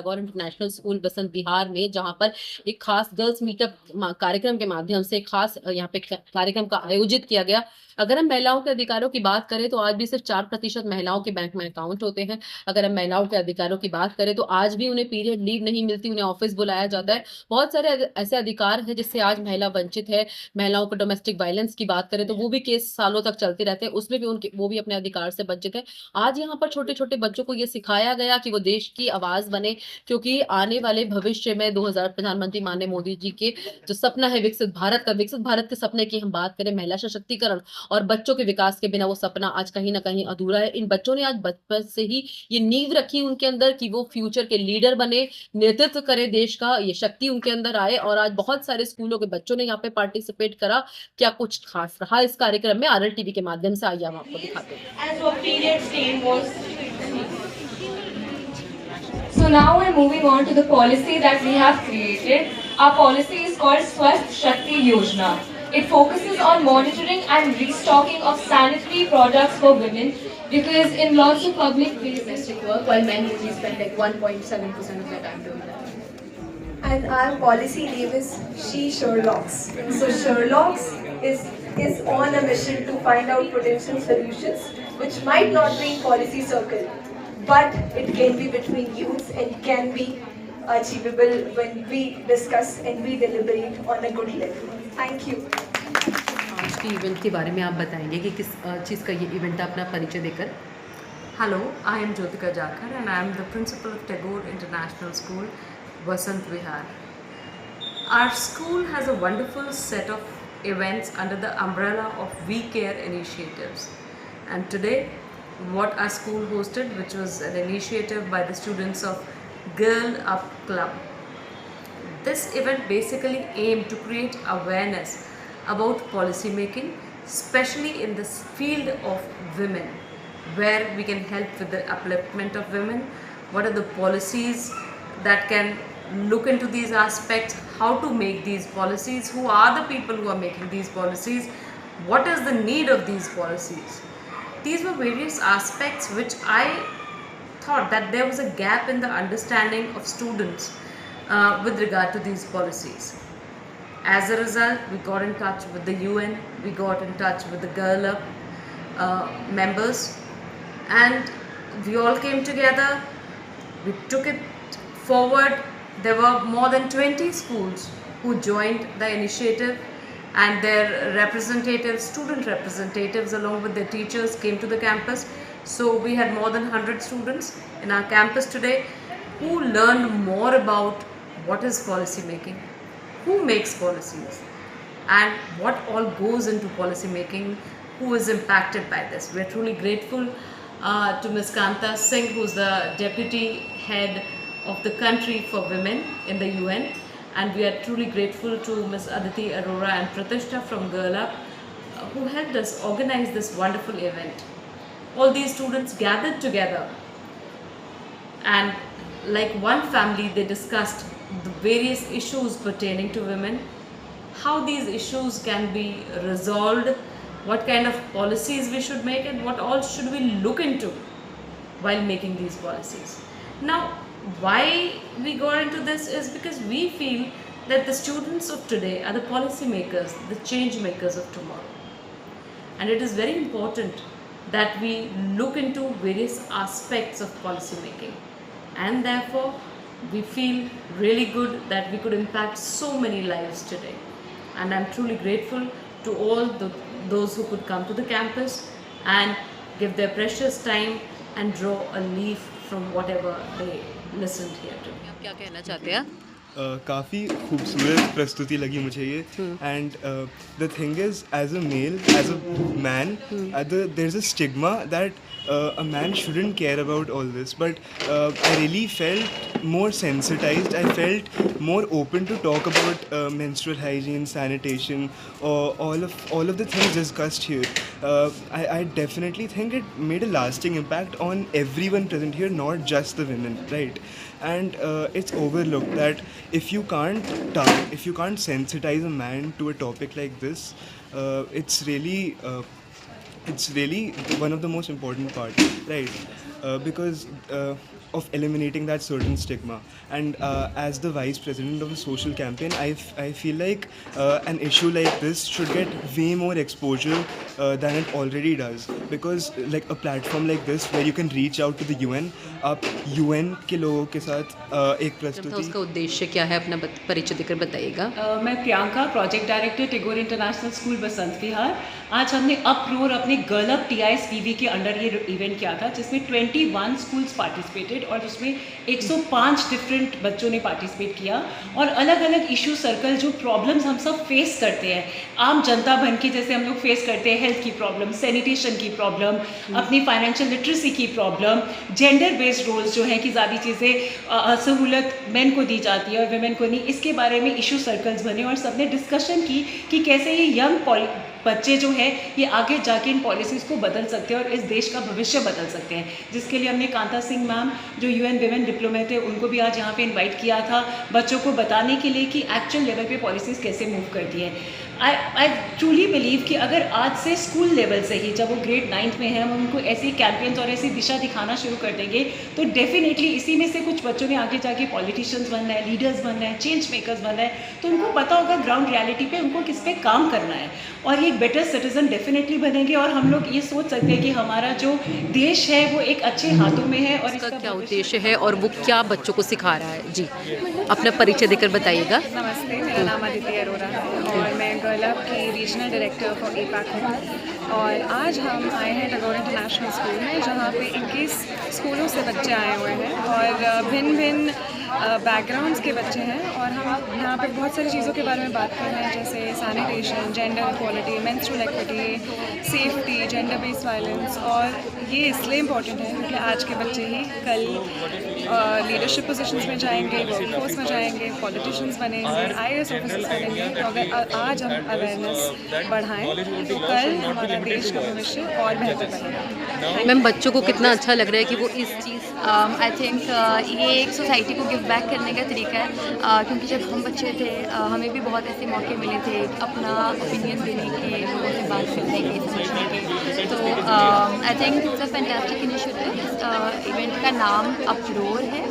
Tagore international school Basant विहार में, जहाँ पर एक खास गर्ल्स मीटअप कार्यक्रम के माध्यम से खास यहाँ पे कार्यक्रम का आयोजित किया गया। अगर हम महिलाओं के अधिकारों की बात करें तो आज भी सिर्फ 4% महिलाओं के बैंक में अकाउंट होते हैं। अगर हम महिलाओं के अधिकारों की बात करें तो आज भी उन्हें पीरियड लीव नहीं मिलती, उन्हें ऑफिस बुलाया जाता है। बहुत सारे ऐसे अधिकार है जिससे आज महिला वंचित है। महिलाओं को डोमेस्टिक वायलेंस की बात करें तो वो भी केस सालों तक चलते रहते हैं, उसमें भी उनके वो भी अपने अधिकार से वंचित है। आज यहाँ पर छोटे छोटे बच्चों को ये सिखाया गया कि वो देश की आवाज बने, क्योंकि आने वाले भविष्य में 2000 प्रधानमंत्री माननीय मोदी जी के जो सपना है विकसित भारत के सपने की हम बात करें, महिला सशक्तिकरण और बच्चों के विकास के बिना वो सपना आज कहीं ना कहीं अधूरा है। इन बच्चों ने आज बचपन से ही ये नींव रखी उनके अंदर कि वो फ्यूचर के लीडर बने, नेतृत्व करे देश का, ये शक्ति उनके अंदर आए। और आज बहुत सारे स्कूलों के बच्चों ने यहाँ पे पार्टिसिपेट करा। क्या कुछ खास रहा इस कार्यक्रम में, आरएल टीवी के माध्यम से आइए हम आपको दिखाते हैं। So now we're moving on to the policy that we have created. Our policy is called Swasth Shakti Yojana. It focuses on monitoring and restocking of sanitary products for women, because in lots of public places, domestic work, while men only spend like 1.7% of their time doing that. And our policy name is She Sherlocks. So Sherlocks is on a mission to find out potential solutions which might not be in policy circle, but it can be between youths and can be achievable when we discuss and we deliberate on a good level. Thank you. आज के event के बारे में आप बताएंगे कि किस चीज़ का ये इवेंट है, अपना परिचय देकर। Hello, I am Jyotika Jakar and I am the principal of Tagore International School, Basant Vihar. Our school has a wonderful set of events under the umbrella of We Care initiatives. And today, what our school hosted, which was an initiative by the students of Girl Up Club. This event basically aimed to create awareness about policy making, especially in this field of women, where we can help with the upliftment of women. What are the policies that can look into these aspects, how to make these policies, who are the people who are making these policies, what is the need of these policies. These were various aspects which I thought that there was a gap in the understanding of students with regard to these policies. As a result, we got in touch with the UN, we got in touch with the Girl Up members, and we all came together, we took it forward. There were more than 20 schools who joined the initiative, and their representatives, student representatives along with their teachers came to the campus. So we had more than 100 students in our campus today who learned more about what is policy making, who makes policies, and what all goes into policy making, who is impacted by this. We are truly grateful to Ms. Kanta Singh, who is the deputy head of the country for women in the UN, and we are truly grateful to Ms. Aditi Arora and Pratishta from Girl Up, who helped us organize this wonderful event. All these students gathered together, and like one family, they discussed the various issues pertaining to women, how these issues can be resolved, what kind of policies we should make, and what all should we look into while making these policies. Now, why we got into this is because we feel that the students of today are the policy makers, the change makers of tomorrow. And it is very important that we look into various aspects of policy making. And therefore, we feel really good that we could impact so many lives today. And I'm truly grateful to all those who could come to the campus and give their precious time and draw a leaf from whatever they listened here to. आप क्या कहना चाहते हैं? काफ़ी खूबसूरत प्रस्तुति लगी मुझे ये. And the thing is, as a male, as a man, there is a stigma that a man shouldn't care about all this, but I really felt more sensitized. I felt more open to talk about menstrual hygiene, sanitation, or all of the things discussed here. I definitely think it made a lasting impact on everyone present here, not just the women, right? And it's overlooked that if you can't sensitize a man to a topic like this, it's really one of the most important parts, right? because of eliminating that certain stigma. And as the vice president of a social campaign, I feel like an issue like this should get way more exposure than it already does, because like a platform like this where you can reach out to the UN, आप UN के लोगों के साथ एक तो प्रस्तुति. उसका उद्देश्य क्या है, अपना परिचय देकर बताइएगा. मैं Priyanka, project director Tagore international school Basant Vihar. आज हमने अपरोर अपने गर्ल अप TISVV के अंडर ये इवेंट किया था, जिसमें 21 स्कूल्स पार्टिसिपेटेड और उसमें 105 डिफरेंट बच्चों ने पार्टिसिपेट किया. और अलग अलग इशू सर्कल जो प्रॉब्लम्स हम सब फेस करते हैं आम जनता बन के, जैसे हम लोग फेस करते हैं हेल्थ की प्रॉब्लम, सैनिटेशन की प्रॉब्लम, अपनी फाइनेंशियल लिटरेसी की प्रॉब्लम, जेंडर बेस्ड रोल्स जो हैं कि ज़्यादा चीज़ें सहूलत मेन को दी जाती है और वेमेन को नहीं, इसके बारे में इशू सर्कल्स बने और सबने डिस्कशन की कि कैसे ये यंग बच्चे जो हैं ये आगे जाके इन पॉलिसीज़ को बदल सकते हैं और इस देश का भविष्य बदल सकते हैं. जिसके लिए हमने कांता सिंह मैम जो UN विमेन डिप्लोमेट है उनको भी आज यहाँ पे इनवाइट किया था, बच्चों को बताने के लिए कि एक्चुअल लेवल पे पॉलिसीज़ कैसे मूव करती है. आई ट्रूली बिलीव कि अगर आज से स्कूल लेवल से ही, जब वो ग्रेड 9th में हैं, हम उनको ऐसी कैंपेन्स और ऐसी दिशा दिखाना शुरू कर देंगे तो डेफिनेटली इसी में से कुछ बच्चों ने आगे जाके पॉलिटिशियंस बनना है, लीडर्स बनना है, चेंज मेकर्स बनना है, तो उनको पता होगा ग्राउंड रियलिटी पे उनको किस पे काम करना है और ये एक बेटर सिटीजन डेफिनेटली बनेंगे. और हम लोग ये सोच सकते हैं कि हमारा जो देश है वो एक अच्छे हाथों में है. और इसका क्या उद्देश्य है और वो क्या बच्चों को सिखा रहा है? जी, अपना परिचय देकर बताइएगा. नमस्ते, मेरा नाम अदिति अरोरा है और मैं गर्ल अप की रीजनल डायरेक्टर फॉर APAC हूँ. और आज हम आए हैं टैगोर इंटरनेशनल स्कूल में, जहाँ पे 21 स्कूलों से बच्चे आए हुए हैं और भिन्न भिन्न बैकग्राउंड्स के बच्चे हैं. और हम यहाँ पे बहुत सारी चीज़ों के बारे में बात कर रहे हैं, जैसे sanitation, gender equality, menstrual equity, safety, gender based violence. और ये इसलिए इम्पॉर्टेंट है क्योंकि आज के बच्चे ही कल लीडरशिप पोजीशंस में जाएंगे, वर्कफोर्स में जाएंगे, पॉलिटिशियंस बनेंगे, IAS ऑफिसर्स बनेंगे. तो अगर आज हम अवेयरनेस बढ़ाएं तो कल हमारा देश का भविष्य और बेहतर बनेगा. मैम, बच्चों को कितना अच्छा लग रहा है कि वो इस चीज़ आई थिंक ये एक सोसाइटी को गिव बैक करने का तरीका है, क्योंकि जब हम बच्चे थे हमें भी बहुत ऐसे मौके मिले थे अपना ओपिनियन देने के, लोगों से बात करने के, समझने के. तो I think it's a fantastic initiative. Event का नाम अपरोर है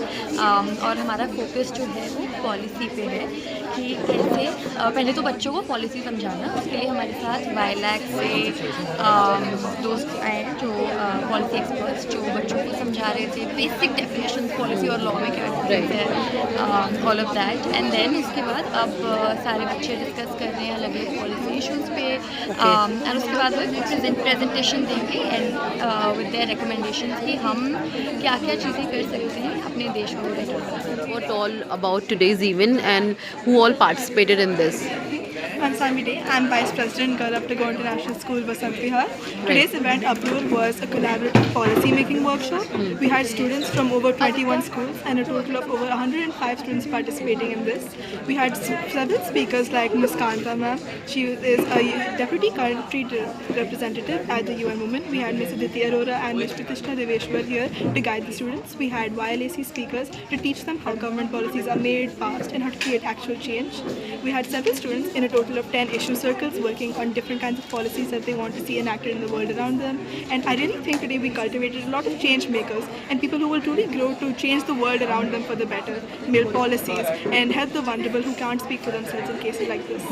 और हमारा फोकस जो है वो पॉलिसी पे है कि कैसे पहले तो बच्चों को पॉलिसी समझाना. उसके लिए हमारे साथ वायलैक से दोस्त आए जो पॉलिसी एक्सपर्ट्स जो बच्चों को समझा रहे थे बेसिक डेफिनेशन पॉलिसी और लॉ में क्या डिफरेंस है, all of that. And then उसके बाद अब सारे बच्चे डिस्कस कर रहे हैं अलग अलग पॉलिसी इशूज़ पे एंड उसके बाद वो प्रेजेंटेशन देंगे एंड विद देयर रिकमेंडेशन कि हम क्या क्या चीज़ें कर सकते हैं अपने देश को बेटर बनाने. What all about today's event and who all participated in this? I'm Sami Day. I'm Vice President, Girl Up Tagore International School, Basant Vihar. Today's event, Uproar, was a collaborative policy-making workshop. We had students from over 21 schools and a total of over 105 students participating in this. We had several speakers like Ms. Kanta ma'am. She is a Deputy Country Representative at the UN Women. We had Ms. Aditi Arora and Ms. Pratishna Deveshwar here to guide the students. We had YLAC speakers to teach them how government policies are made, passed, and how to create actual change. We had several students in a total of 10 issue circles working on different kinds of policies that they want to see enacted in the world around them. And I really think today we cultivated a lot of change makers and people who will truly grow to change the world around them for the better, build policies and help the vulnerable who can't speak for themselves in cases like this.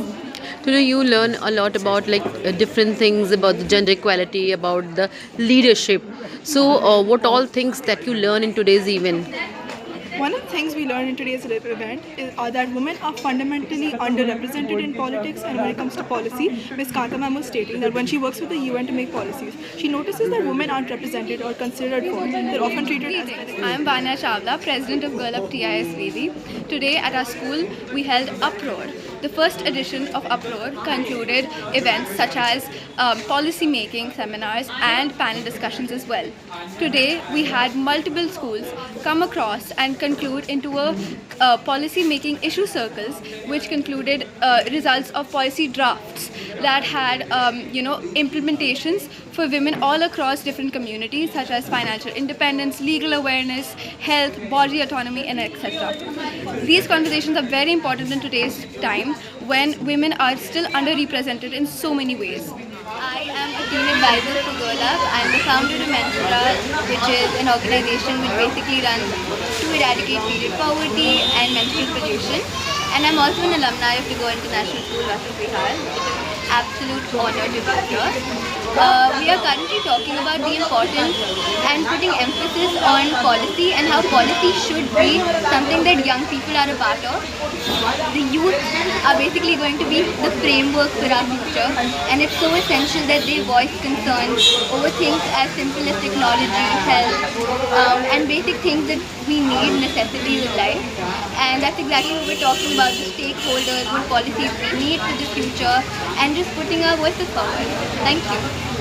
Today you learn a lot about different things about the gender equality, about the leadership. So what all things that you learn in today's event? One of the things we learned in today's event is that women are fundamentally underrepresented in politics, and when it comes to policy, Ms. Kanta ma'am was stating that when she works with the UN to make policies, she notices that women aren't represented or considered for. They're often treated as... I am Vanya Chawla, President of Girl Up TISVV. Today at our school, we held Uproar. The first edition of Uproar concluded events such as policy making seminars and panel discussions as well. Today we had multiple schools come across and conclude into a policy making issue circles which concluded results of policy drafts that had implementations for women all across different communities such as financial independence, legal awareness, health, body autonomy and etc. These conversations are very important in today's time when women are still underrepresented in so many ways. I am a teen advisor for Girl Up. I am the founder of Mensura, which is an organization which basically runs to eradicate period poverty and menstrual pollution. And I'm also an alumni of Tagore International School, Vasant Vihar. It is an absolute honor to be here. We are currently talking about the importance and putting emphasis on policy and how policy should be something that young people are a part of. The youth are basically going to be the framework for our future, and it's so essential that they voice concerns over things as simple as technology, health, and basic things that we need, necessities of life. And that's exactly what we're talking about, the stakeholders, what policies we need for the future, and just putting our voices forward. Thank you.